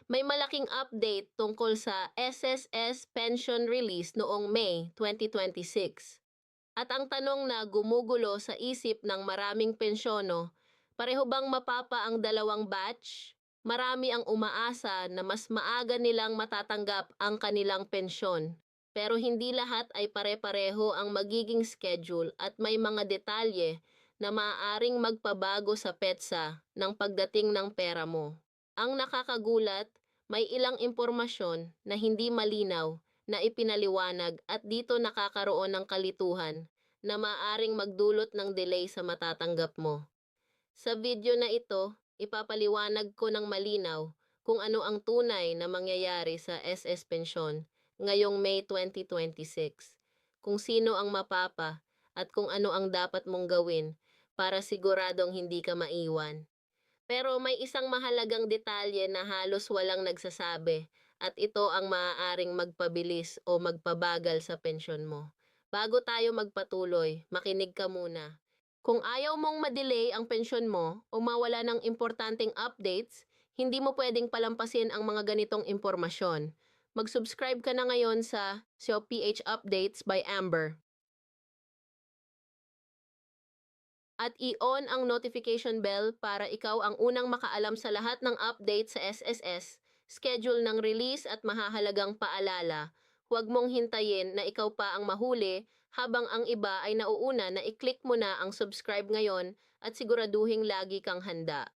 May malaking update tungkol sa SSS pension release noong May 2026. At ang tanong na gumugulo sa isip ng maraming pensyono, pareho bang mapapa ang dalawang batch? Marami ang umaasa na mas maaga nilang matatanggap ang kanilang pensyon. Pero hindi lahat ay pare-pareho ang magiging schedule at may mga detalye na maaaring magpabago sa petsa ng pagdating ng pera mo. Ang nakakagulat, may ilang impormasyon na hindi malinaw na ipinaliwanag at dito nakakaroon ng kalituhan na maaring magdulot ng delay sa matatanggap mo. Sa video na ito, ipapaliwanag ko ng malinaw kung ano ang tunay na mangyayari sa SS Pensyon ngayong May 2026, kung sino ang mapapa at kung ano ang dapat mong gawin para siguradong hindi ka maiwan. Pero may isang mahalagang detalye na halos walang nagsasabi at ito ang maaaring magpabilis o magpabagal sa pensyon mo. Bago tayo magpatuloy, makinig ka muna. Kung ayaw mong madelay ang pensyon mo o mawala ng importanteng updates, hindi mo pwedeng palampasin ang mga ganitong impormasyon. Mag-subscribe ka na ngayon sa PH Updates by Amber. At i-on ang notification bell para ikaw ang unang makaalam sa lahat ng update sa SSS, schedule ng release at mahahalagang paalala. Huwag mong hintayin na ikaw pa ang mahuli habang ang iba ay nauuna na i-click mo na ang subscribe ngayon at siguraduhing lagi kang handa.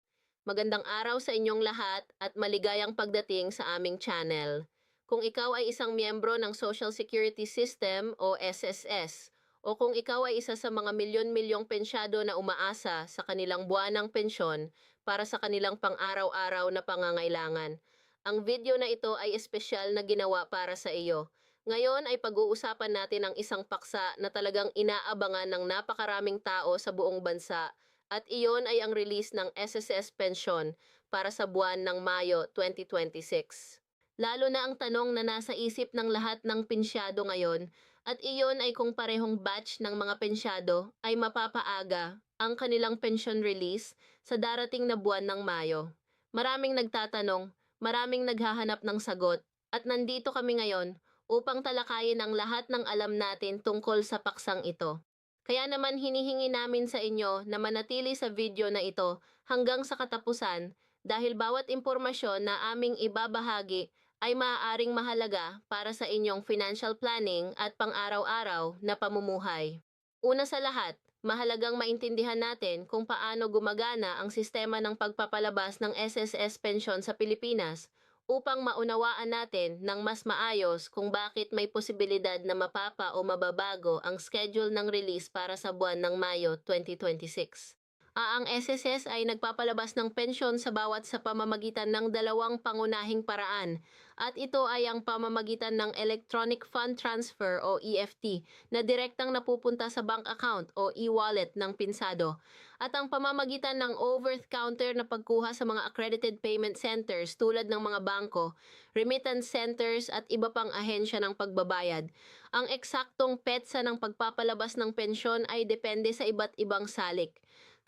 Magandang araw sa inyong lahat at maligayang pagdating sa aming channel. Kung ikaw ay isang miyembro ng Social Security System o SSS, o kung ikaw ay isa sa mga milyon-milyong pensyado na umaasa sa kanilang buwanang pensyon para sa kanilang pang-araw-araw na pangangailangan, ang video na ito ay espesyal na ginawa para sa iyo. Ngayon ay pag-uusapan natin ang isang paksa na talagang inaabangan ng napakaraming tao sa buong bansa at iyon ay ang release ng SSS Pensyon para sa buwan ng Mayo 2026. Lalo na ang tanong na nasa isip ng lahat ng pensyado ngayon at iyon ay kung parehong batch ng mga pensyado ay mapapaaga ang kanilang pension release sa darating na buwan ng Mayo. Maraming nagtatanong, maraming naghahanap ng sagot, at nandito kami ngayon upang talakayin ang lahat ng alam natin tungkol sa paksang ito. Kaya naman hinihingi namin sa inyo na manatili sa video na ito hanggang sa katapusan dahil bawat impormasyon na aming ibabahagi ay maaaring mahalaga para sa inyong financial planning at pang-araw-araw na pamumuhay. Una sa lahat, mahalagang maintindihan natin kung paano gumagana ang sistema ng pagpapalabas ng SSS pension sa Pilipinas upang maunawaan natin ng mas maayos kung bakit may posibilidad na mapapa o mababago ang schedule ng release para sa buwan ng Mayo 2026. Ang SSS ay nagpapalabas ng pensyon sa pamamagitan ng dalawang pangunahing paraan at ito ay ang pamamagitan ng Electronic Fund Transfer o EFT na direktang napupunta sa bank account o e-wallet ng pinsado at ang pamamagitan ng over-the-counter na pagkuha sa mga accredited payment centers tulad ng mga bangko, remittance centers at iba pang ahensya ng pagbabayad. Ang eksaktong petsa ng pagpapalabas ng pensyon ay depende sa iba't ibang salik.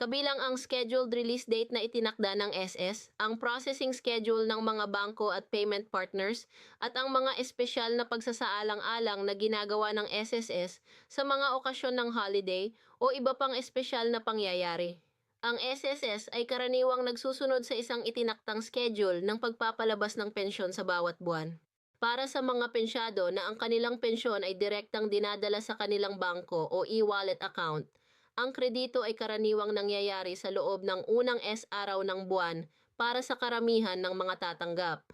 Kabilang ang scheduled release date na itinakda ng SS, ang processing schedule ng mga bangko at payment partners, at ang mga espesyal na pagsasaalang-alang na ginagawa ng SSS sa mga okasyon ng holiday o iba pang espesyal na pangyayari. Ang SSS ay karaniwang nagsusunod sa isang itinaktang schedule ng pagpapalabas ng pensyon sa bawat buwan. Para sa mga pensyado na ang kanilang pensyon ay direktang dinadala sa kanilang bangko o e-wallet account, ang kredito ay karaniwang nangyayari sa loob ng unang araw ng buwan para sa karamihan ng mga tatanggap.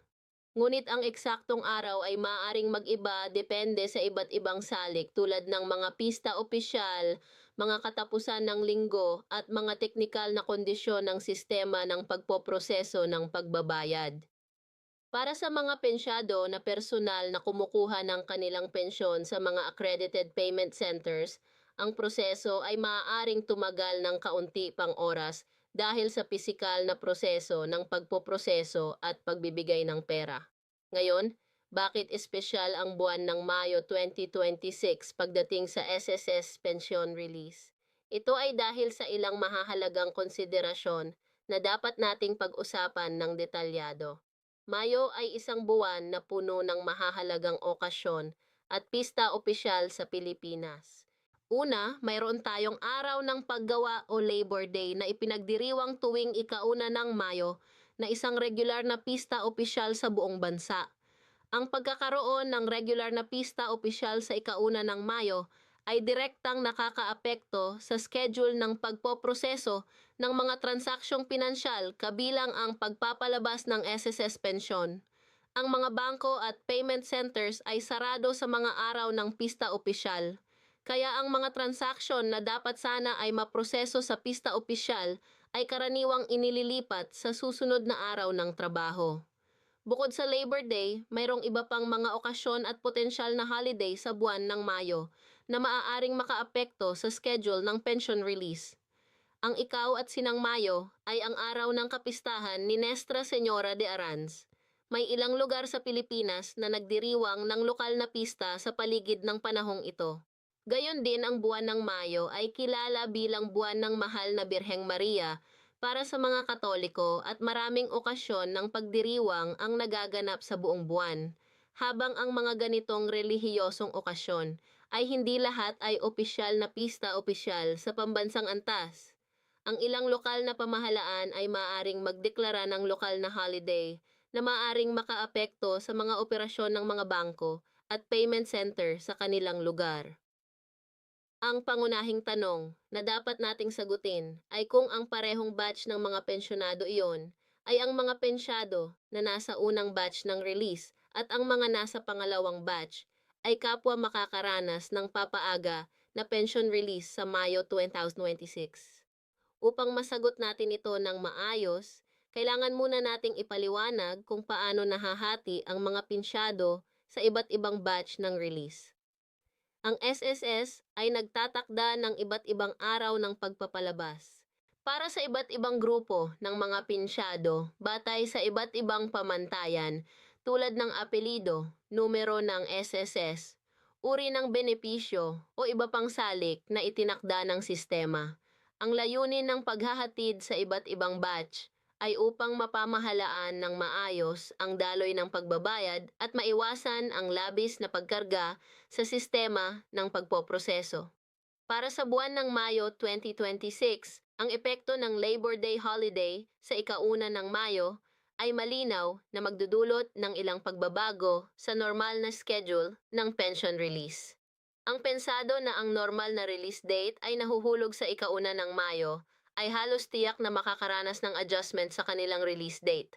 Ngunit ang eksaktong araw ay maaaring mag-iba depende sa iba't ibang salik tulad ng mga pista opisyal, mga katapusan ng linggo at mga teknikal na kondisyon ng sistema ng pagpoproseso ng pagbabayad. Para sa mga pensyado na personal na kumukuha ng kanilang pensyon sa mga accredited payment centers, ang proseso ay maaaring tumagal ng kaunti pang oras dahil sa pisikal na proseso ng pagpoproseso at pagbibigay ng pera. Ngayon, bakit espesyal ang buwan ng Mayo 2026 pagdating sa SSS pension release? Ito ay dahil sa ilang mahahalagang konsiderasyon na dapat nating pag-usapan ng detalyado. Mayo ay isang buwan na puno ng mahahalagang okasyon at pista opisyal sa Pilipinas. Una, mayroon tayong araw ng paggawa o Labor Day na ipinagdiriwang tuwing ika-1 ng Mayo na isang regular na pista opisyal sa buong bansa. Ang pagkakaroon ng regular na pista opisyal sa ika-1 ng Mayo ay direktang nakakaapekto sa schedule ng pagpoproseso ng mga transaksiyong pinansyal kabilang ang pagpapalabas ng SSS pensyon. Ang mga bangko at payment centers ay sarado sa mga araw ng pista opisyal. Kaya ang mga transaksyon na dapat sana ay maproseso sa pista opisyal ay karaniwang inililipat sa susunod na araw ng trabaho. Bukod sa Labor Day, mayroong iba pang mga okasyon at potensyal na holiday sa buwan ng Mayo na maaaring makaapekto sa schedule ng pension release. Ang Ikaw at Sinang Mayo ay ang araw ng kapistahan ni Nuestra Señora de Arans. May ilang lugar sa Pilipinas na nagdiriwang ng lokal na pista sa paligid ng panahong ito. Gayon din ang buwan ng Mayo ay kilala bilang buwan ng Mahal na Birheng Maria para sa mga Katoliko at maraming okasyon ng pagdiriwang ang nagaganap sa buong buwan. Habang ang mga ganitong relihiyosong okasyon ay hindi lahat ay opisyal na pista opisyal sa pambansang antas. Ang ilang lokal na pamahalaan ay maaaring magdeklara ng lokal na holiday na maaaring makaapekto sa mga operasyon ng mga bangko at payment center sa kanilang lugar. Ang pangunahing tanong na dapat nating sagutin ay kung ang parehong batch ng mga pensyonado iyon ay ang mga pensyado na nasa unang batch ng release at ang mga nasa pangalawang batch ay kapwa makakaranas ng papaaga na pension release sa Mayo 2026. Upang masagot natin ito ng maayos, kailangan muna nating ipaliwanag kung paano nahahati ang mga pensyado sa iba't ibang batch ng release. Ang SSS ay nagtatakda ng iba't ibang araw ng pagpapalabas para sa iba't ibang grupo ng mga pinsyado batay sa iba't ibang pamantayan tulad ng apelido, numero ng SSS, uri ng benepisyo o iba pang salik na itinakda ng sistema. Ang layunin ng paghahatid sa iba't ibang batch ay upang mapamahalaan ng maayos ang daloy ng pagbabayad at maiwasan ang labis na pagkarga sa sistema ng pagpoproseso. Para sa buwan ng Mayo 2026, ang epekto ng Labor Day holiday sa ika-1 ng Mayo ay malinaw na magdudulot ng ilang pagbabago sa normal na schedule ng pension release. Ang pensado na ang normal na release date ay nahuhulog sa ika-1 ng Mayo ay halos tiyak na makakaranas ng adjustment sa kanilang release date.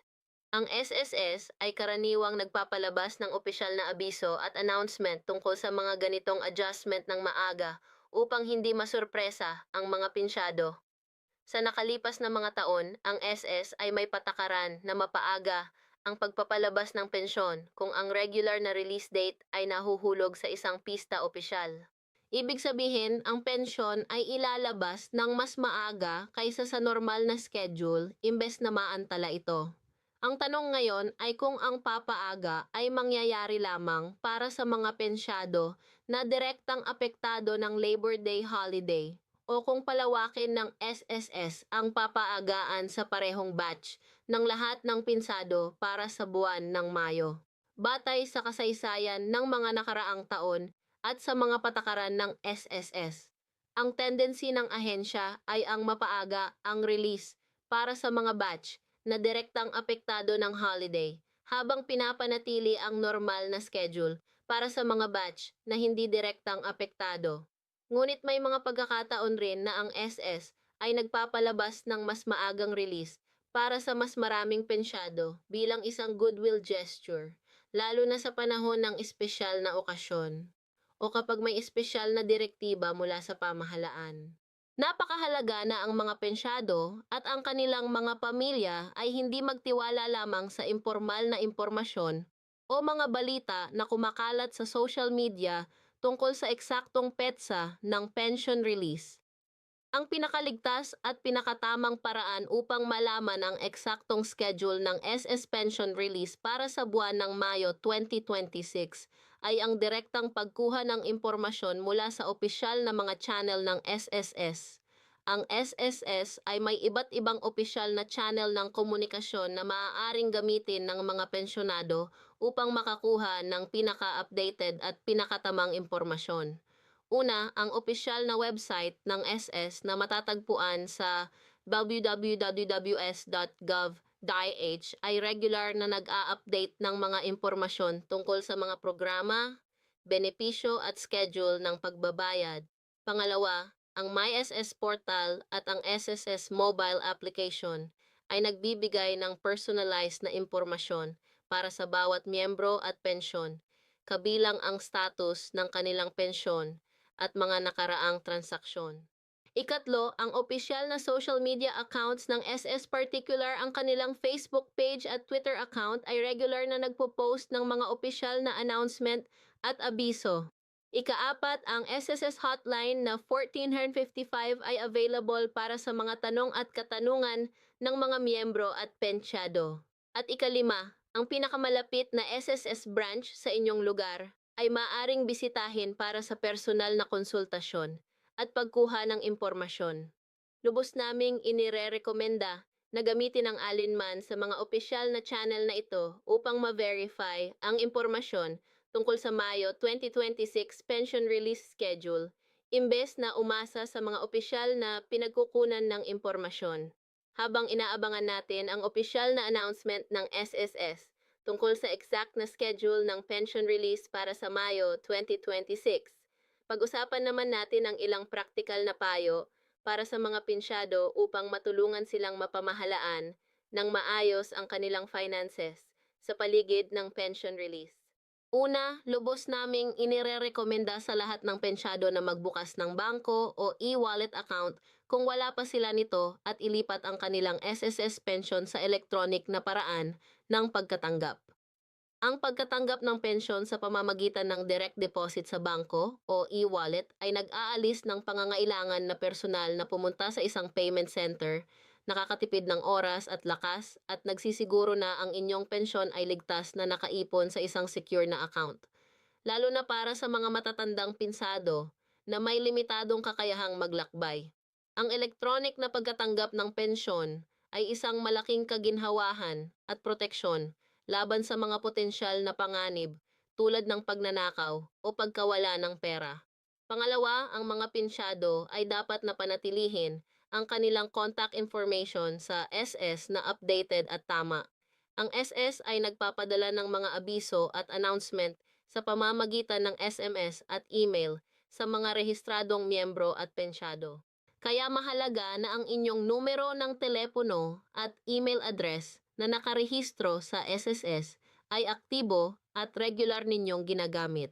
Ang SSS ay karaniwang nagpapalabas ng opisyal na abiso at announcement tungkol sa mga ganitong adjustment ng maaga upang hindi masurpresa ang mga pinsyado. Sa nakalipas na mga taon, ang SS ay may patakaran na mapaaga ang pagpapalabas ng pensyon kung ang regular na release date ay nahuhulog sa isang pista opisyal. Ibig sabihin, ang pensyon ay ilalabas ng mas maaga kaysa sa normal na schedule imbes na maantala ito. Ang tanong ngayon ay kung ang papaaga ay mangyayari lamang para sa mga pensyado na direktang apektado ng Labor Day holiday o kung palawakin ng SSS ang papaagaan sa parehong batch ng lahat ng pinsado para sa buwan ng Mayo. Batay sa kasaysayan ng mga nakaraang taon at sa mga patakaran ng SSS, ang tendency ng ahensya ay ang mapaaga ang release para sa mga batch na direktang apektado ng holiday habang pinapanatili ang normal na schedule para sa mga batch na hindi direktang apektado. Ngunit may mga pagkakataon rin na ang SS ay nagpapalabas ng mas maagang release para sa mas maraming pensyado bilang isang goodwill gesture, lalo na sa panahon ng espesyal na okasyon o kapag may espesyal na direktiba mula sa pamahalaan. Napakahalaga na ang mga pensyado at ang kanilang mga pamilya ay hindi magtiwala lamang sa impormal na impormasyon o mga balita na kumakalat sa social media tungkol sa eksaktong petsa ng pension release. Ang pinakaligtas at pinakatamang paraan upang malaman ang eksaktong schedule ng SS Pension Release para sa buwan ng Mayo 2026 ay ang direktang pagkuha ng impormasyon mula sa opisyal na mga channel ng SSS. Ang SSS ay may iba't ibang opisyal na channel ng komunikasyon na maaaring gamitin ng mga pensyonado upang makakuha ng pinaka-updated at pinakatamang impormasyon. Una, ang opisyal na website ng SS na matatagpuan sa www.ws.gov.ph ay regular na nag-a-update ng mga impormasyon tungkol sa mga programa, benepisyo at schedule ng pagbabayad. Pangalawa, ang MySS Portal at ang SSS mobile application ay nagbibigay ng personalized na impormasyon para sa bawat miyembro at pensyon, kabilang ang status ng kanilang pensyon at mga nakaraang transaksyon. Ikatlo, ang opisyal na social media accounts ng SS particular ang kanilang Facebook page at Twitter account ay regular na nagpo-post ng mga opisyal na announcement at abiso. Ikaapat, ang SSS hotline na 1455 ay available para sa mga tanong at katanungan ng mga miyembro at pensyado. At ikalima, ang pinakamalapit na SSS branch sa inyong lugar ay maaring bisitahin para sa personal na konsultasyon at pagkuha ng impormasyon. Lubos naming inirerekomenda na gamitin ang alinman sa mga opisyal na channel na ito upang ma-verify ang impormasyon tungkol sa Mayo 2026 pension release schedule, imbes na umasa sa mga opisyal na pinagkukunan ng impormasyon. Habang inaabangan natin ang opisyal na announcement ng SSS tungkol sa exact na schedule ng pension release para sa Mayo 2026, pag-usapan naman natin ang ilang praktikal na payo para sa mga pinsyado upang matulungan silang mapamahalaan ng maayos ang kanilang finances sa paligid ng pension release. Una, lubos naming inirerekomenda sa lahat ng pensyado na magbukas ng bangko o e-wallet account kung wala pa sila nito at ilipat ang kanilang SSS pension sa electronic na paraan ng pagkatanggap. Ang pagkatanggap ng pensyon sa pamamagitan ng direct deposit sa bangko o e-wallet ay nag-aalis ng pangangailangan na personal na pumunta sa isang payment center, nakakatipid ng oras at lakas at nagsisiguro na ang inyong pensyon ay ligtas na nakaipon sa isang secure na account. Lalo na para sa mga matatandang pinsado na may limitadong kakayahang maglakbay. Ang electronic na pagkatanggap ng pensyon ay isang malaking kaginhawahan at proteksyon laban sa mga potensyal na panganib tulad ng pagnanakaw o pagkawala ng pera. Pangalawa, ang mga pinsyado ay dapat na panatilihin ang kanilang contact information sa SS na updated at tama. Ang SS ay nagpapadala ng mga abiso at announcement sa pamamagitan ng SMS at email sa mga rehistradong miyembro at pensyado. Kaya mahalaga na ang inyong numero ng telepono at email address na nakarehistro sa SSS ay aktibo at regular ninyong ginagamit.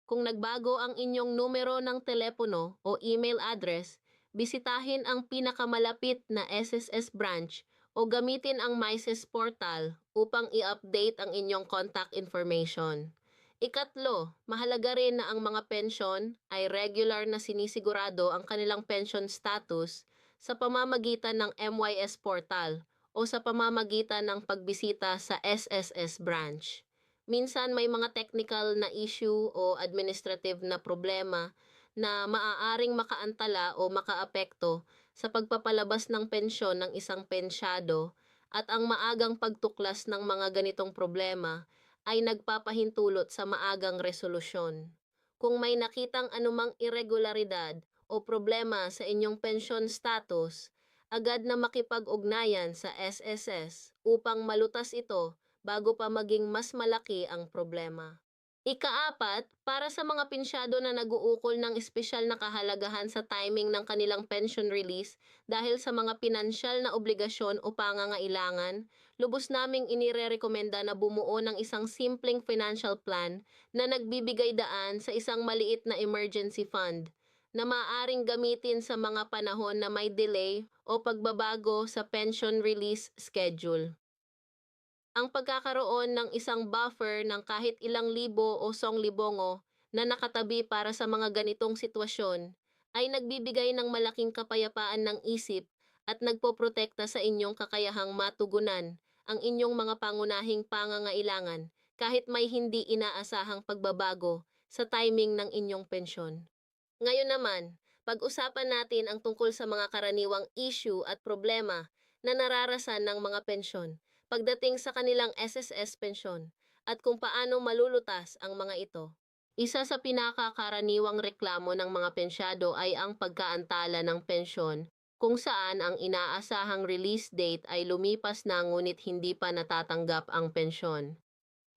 Kung nagbago ang inyong numero ng telepono o email address, bisitahin ang pinakamalapit na SSS branch o gamitin ang MySS portal upang i-update ang inyong contact information. Ikatlo, mahalaga rin na ang mga pensyon ay regular na sinisigurado ang kanilang pension status sa pamamagitan ng MYS portal o sa pamamagitan ng pagbisita sa SSS branch. Minsan may mga technical na issue o administrative na problema na maaaring makaantala o makaapekto sa pagpapalabas ng pensyon ng isang pensyado at ang maagang pagtuklas ng mga ganitong problema ay nagpapahintulot sa maagang resolusyon. Kung may nakitang anumang irregularidad o problema sa inyong pension status, agad na makipag-ugnayan sa SSS upang malutas ito bago pa maging mas malaki ang problema. Ikaapat, para sa mga pinsyado na nag-uukol ng espesyal na kahalagahan sa timing ng kanilang pension release dahil sa mga pinansyal na obligasyon o pangangailangan, lubos naming inirerekomenda na bumuo ng isang simpleng financial plan na nagbibigay daan sa isang maliit na emergency fund na maaaring gamitin sa mga panahon na may delay o pagbabago sa pension release schedule. Ang pagkakaroon ng isang buffer ng kahit ilang libo o songlibongo na nakatabi para sa mga ganitong sitwasyon ay nagbibigay ng malaking kapayapaan ng isip at nagpoprotekta sa inyong kakayahang matugunan ang inyong mga pangunahing pangangailangan kahit may hindi inaasahang pagbabago sa timing ng inyong pensyon. Ngayon naman, Pag-usapan natin ang tungkol sa mga karaniwang issue at problema na nararasan ng mga pensyon pagdating sa kanilang SSS pensyon at kung paano malulutas ang mga ito. Isa sa pinakakaraniwang reklamo ng mga pensyado ay ang pagkaantala ng pensyon kung saan ang inaasahang release date ay lumipas na ngunit hindi pa natatanggap ang pensyon.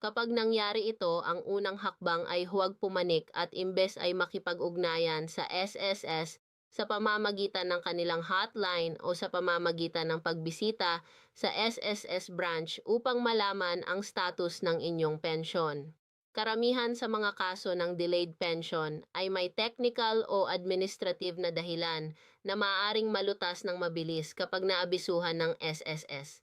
Kapag nangyari ito, ang unang hakbang ay huwag pumanik at imbes ay makipag-ugnayan sa SSS sa pamamagitan ng kanilang hotline o sa pamamagitan ng pagbisita sa SSS branch upang malaman ang status ng inyong pensyon. Karamihan sa mga kaso ng delayed pension ay may technical o administrative na dahilan na maaaring malutas ng mabilis kapag naabisuhan ng SSS.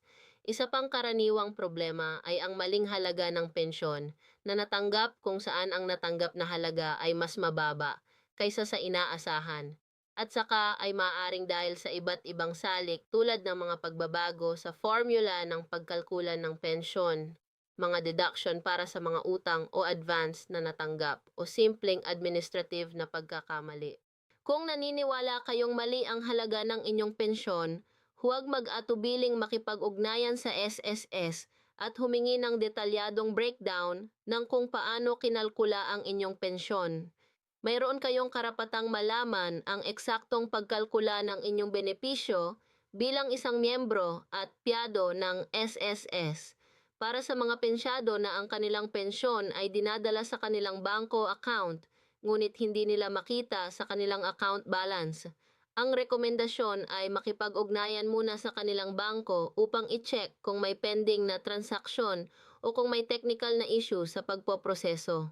Isa pang karaniwang problema ay ang maling halaga ng pensyon na natanggap kung saan ang natanggap na halaga ay mas mababa kaysa sa inaasahan. At saka ay maaaring dahil sa iba't ibang salik tulad ng mga pagbabago sa formula ng pagkalkulan ng pensyon, mga deduction para sa mga utang o advance na natanggap o simpleng administrative na pagkakamali. Kung naniniwala kayong mali ang halaga ng inyong pensyon, huwag mag-atubiling makipag-ugnayan sa SSS at humingi ng detalyadong breakdown ng kung paano kinalkula ang inyong pensyon. Mayroon kayong karapatang malaman ang eksaktong pagkalkula ng inyong benepisyo bilang isang miyembro at piyado ng SSS. Para sa mga pensyado na ang kanilang pensyon ay dinadala sa kanilang bangko account, ngunit hindi nila makita sa kanilang account balance, ang rekomendasyon ay makipag-ugnayan muna sa kanilang bangko upang i-check kung may pending na transaksyon o kung may technical na issue sa pagpoproseso.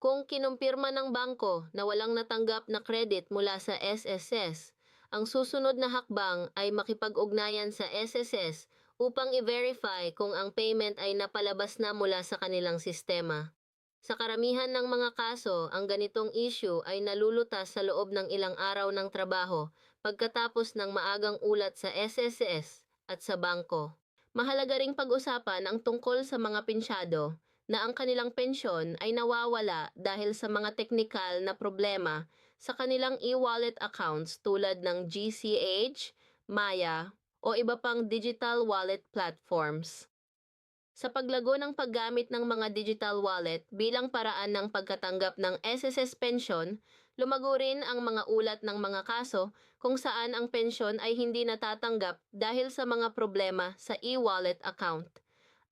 Kung kinumpirma ng bangko na walang natanggap na credit mula sa SSS, ang susunod na hakbang ay makipag-ugnayan sa SSS upang i-verify kung ang payment ay napalabas na mula sa kanilang sistema. Sa karamihan ng mga kaso, ang ganitong issue ay nalulutas sa loob ng ilang araw ng trabaho pagkatapos ng maagang ulat sa SSS at sa bangko. Mahalaga ring pag-usapan ang tungkol sa mga pensyado na ang kanilang pensyon ay nawawala dahil sa mga teknikal na problema sa kanilang e-wallet accounts tulad ng GCH, Maya, o iba pang digital wallet platforms. Sa paglago ng paggamit ng mga digital wallet bilang paraan ng pagkatanggap ng SSS pension, lumago rin ang mga ulat ng mga kaso kung saan ang pensyon ay hindi natatanggap dahil sa mga problema sa e-wallet account.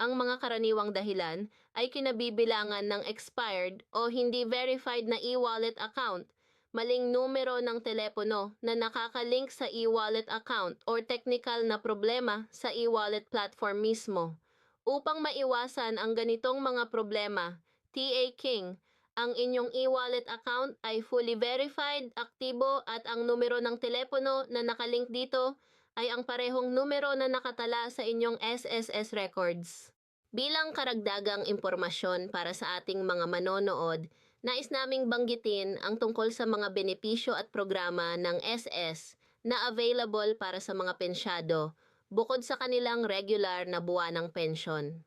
Ang mga karaniwang dahilan ay kinabibilangan ng expired o hindi verified na e-wallet account, maling numero ng telepono na nakakalink sa e-wallet account or technical na problema sa e-wallet platform mismo. Upang maiwasan ang ganitong mga problema, TA King, ang inyong e-wallet account ay fully verified, aktibo at ang numero ng telepono na nakalink dito ay ang parehong numero na nakatala sa inyong SSS records. Bilang karagdagang impormasyon para sa ating mga manonood, nais naming banggitin ang tungkol sa mga benepisyo at programa ng SS na available para sa mga pensyado bukod sa kanilang regular na buwanang pensyon.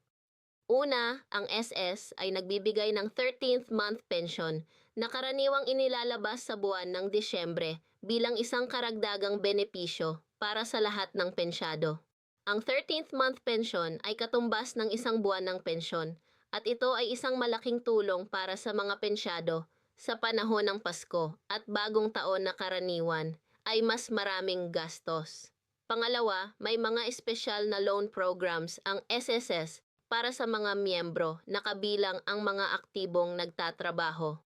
Una, ang SS ay nagbibigay ng 13th month pension na karaniwang inilalabas sa buwan ng Disyembre bilang isang karagdagang benepisyo para sa lahat ng pensyado. Ang 13th month pension ay katumbas ng isang buwan ng pensyon at ito ay isang malaking tulong para sa mga pensyado sa panahon ng Pasko at bagong taon na karaniwan ay mas maraming gastos. Pangalawa, may mga espesyal na loan programs ang SSS para sa mga miyembro na kabilang ang mga aktibong nagtatrabaho.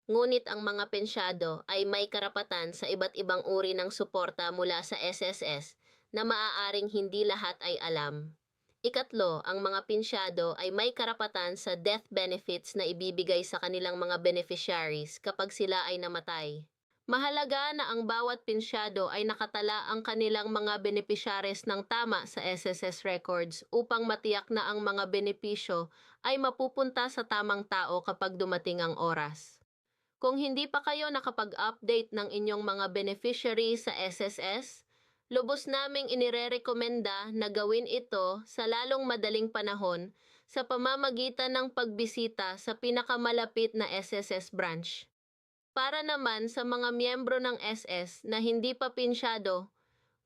Ngunit ang mga pensyado ay may karapatan sa iba't ibang uri ng suporta mula sa SSS na maaaring hindi lahat ay alam. Ikatlo, ang mga pensyado ay may karapatan sa death benefits na ibibigay sa kanilang mga beneficiaries kapag sila ay namatay. Mahalaga na ang bawat pensyado ay nakatala ang kanilang mga benepisyaries ng tama sa SSS records upang matiyak na ang mga benepisyo ay mapupunta sa tamang tao kapag dumating ang oras. Kung hindi pa kayo nakapag-update ng inyong mga beneficiary sa SSS, lubos naming inirerekomenda na gawin ito sa lalong madaling panahon sa pamamagitan ng pagbisita sa pinakamalapit na SSS branch. Para naman sa mga miyembro ng SS na hindi pa pinsyado,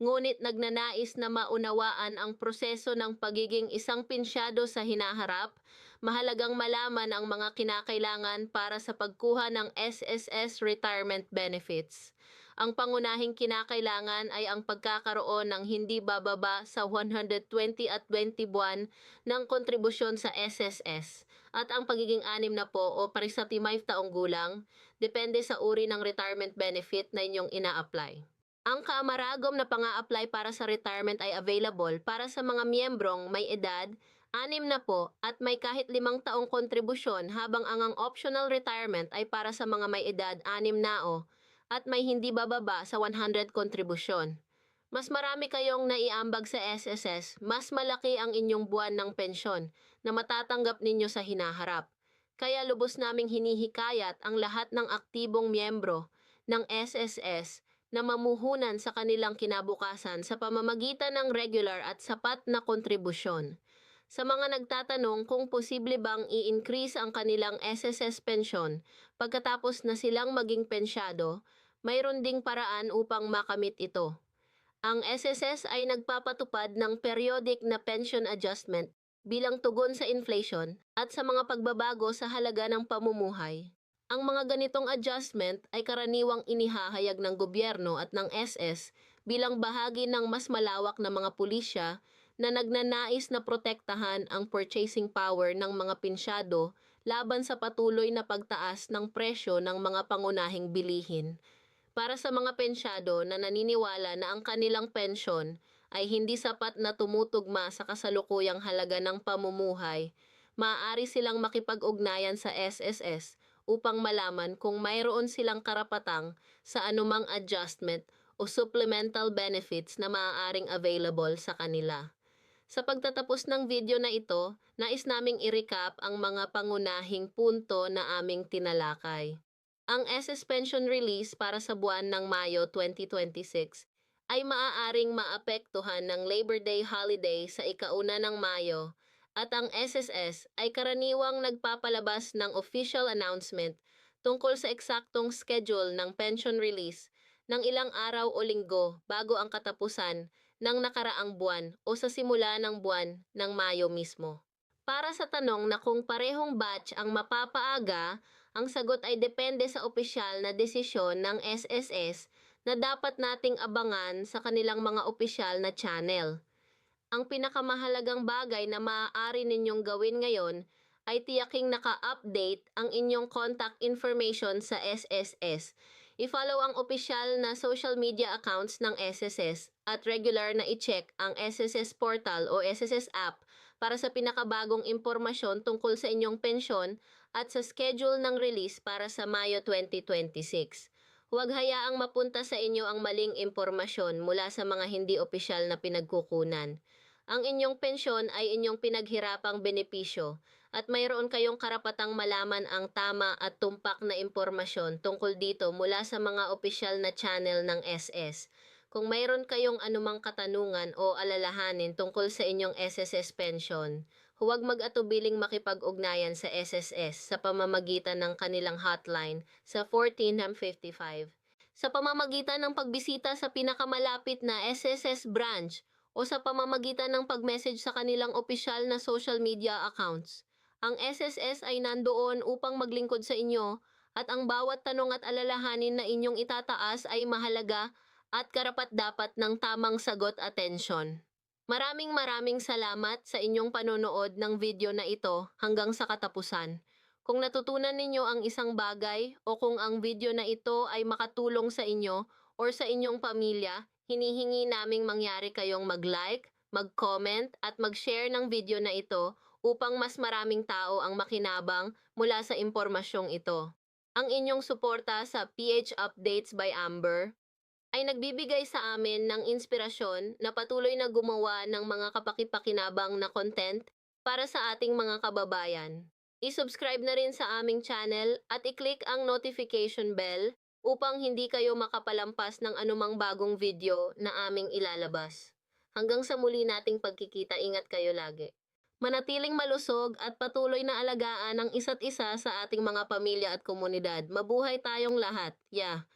ngunit nagnanais na maunawaan ang proseso ng pagiging isang pinsyado sa hinaharap, mahalagang malaman ang mga kinakailangan para sa pagkuha ng SSS retirement benefits. Ang pangunahing kinakailangan ay ang pagkakaroon ng hindi bababa sa 120 at 20 buwan ng kontribusyon sa SSS at ang pagiging 60 o paris sa 5 taong gulang, depende sa uri ng retirement benefit na inyong ina-apply. Ang kaamaragom na pang-a-apply para sa retirement ay available para sa mga miyembrong may edad, 60 at may kahit 5 taong kontribusyon habang ang optional retirement ay para sa mga may edad 60 at may hindi bababa sa 100 kontribusyon. Mas marami kayong naiambag sa SSS, mas malaki ang inyong buwan ng pensyon na matatanggap ninyo sa hinaharap. Kaya lubos naming hinihikayat ang lahat ng aktibong miyembro ng SSS na mamuhunan sa kanilang kinabukasan sa pamamagitan ng regular at sapat na kontribusyon. Sa mga nagtatanong kung posible bang i-increase ang kanilang SSS pensyon pagkatapos na silang maging pensyado, mayroon ding paraan upang makamit ito. Ang SSS ay nagpapatupad ng periodic na pension adjustment bilang tugon sa inflation at sa mga pagbabago sa halaga ng pamumuhay. Ang mga ganitong adjustment ay karaniwang inihahayag ng gobyerno at ng SS bilang bahagi ng mas malawak na mga pulisya na nagnanais na protektahan ang purchasing power ng mga pinsyado laban sa patuloy na pagtaas ng presyo ng mga pangunahing bilihin. Para sa mga pensyado na naniniwala na ang kanilang pensyon ay hindi sapat na tumutugma sa kasalukuyang halaga ng pamumuhay, maaari silang makipag-ugnayan sa SSS upang malaman kung mayroon silang karapatang sa anumang adjustment o supplemental benefits na maaaring available sa kanila. Sa pagtatapos ng video na ito, nais naming i-recap ang mga pangunahing punto na aming tinalakay. Ang SS Pension Release para sa buwan ng Mayo 2026 ay maaaring maapektuhan ng Labor Day holiday sa ika-1 ng Mayo at ang SSS ay karaniwang nagpapalabas ng official announcement tungkol sa eksaktong schedule ng pension release ng ilang araw o linggo bago ang katapusan ng nakaraang buwan o sa simula ng buwan ng Mayo mismo. Para sa tanong na kung parehong batch ang mapapaaga, ang sagot ay depende sa opisyal na desisyon ng SSS na dapat nating abangan sa kanilang mga opisyal na channel. Ang pinakamahalagang bagay na maaari ninyong gawin ngayon ay tiyaking naka-update ang inyong contact information sa SSS. I-follow ang opisyal na social media accounts ng SSS at regular na i-check ang SSS portal o SSS app para sa pinakabagong impormasyon tungkol sa inyong pensyon at sa schedule ng release para sa Mayo 2026. Huwag hayaang mapunta sa inyo ang maling impormasyon mula sa mga hindi opisyal na pinagkukunan. Ang inyong pensyon ay inyong pinaghirapang benepisyo at mayroon kayong karapatang malaman ang tama at tumpak na impormasyon tungkol dito mula sa mga opisyal na channel ng SS. Kung mayroon kayong anumang katanungan o alalahanin tungkol sa inyong SSS pension, huwag mag-atubiling makipag-ugnayan sa SSS sa pamamagitan ng kanilang hotline sa 1455. Sa pamamagitan ng pagbisita sa pinakamalapit na SSS branch o sa pamamagitan ng pag-message sa kanilang opisyal na social media accounts. Ang SSS ay nandoon upang maglingkod sa inyo at ang bawat tanong at alalahanin na inyong itataas ay mahalaga at karapat-dapat ng tamang sagot atensyon. Maraming salamat sa inyong panonood ng video na ito hanggang sa katapusan. Kung natutunan ninyo ang isang bagay o kung ang video na ito ay makatulong sa inyo or sa inyong pamilya, hinihingi naming mangyari kayong mag-like, mag-comment at mag-share ng video na ito upang mas maraming tao ang makinabang mula sa impormasyong ito. Ang inyong suporta sa PH Updates by Amber ay nagbibigay sa amin ng inspirasyon na patuloy na gumawa ng mga kapaki-pakinabang na content para sa ating mga kababayan. I-subscribe na rin sa aming channel at i-click ang notification bell upang hindi kayo makapalampas ng anumang bagong video na aming ilalabas. Hanggang sa muli nating pagkikita, ingat kayo lagi. Manatiling malusog at patuloy na alagaan ang isa't isa sa ating mga pamilya at komunidad. Mabuhay tayong lahat. Yeah.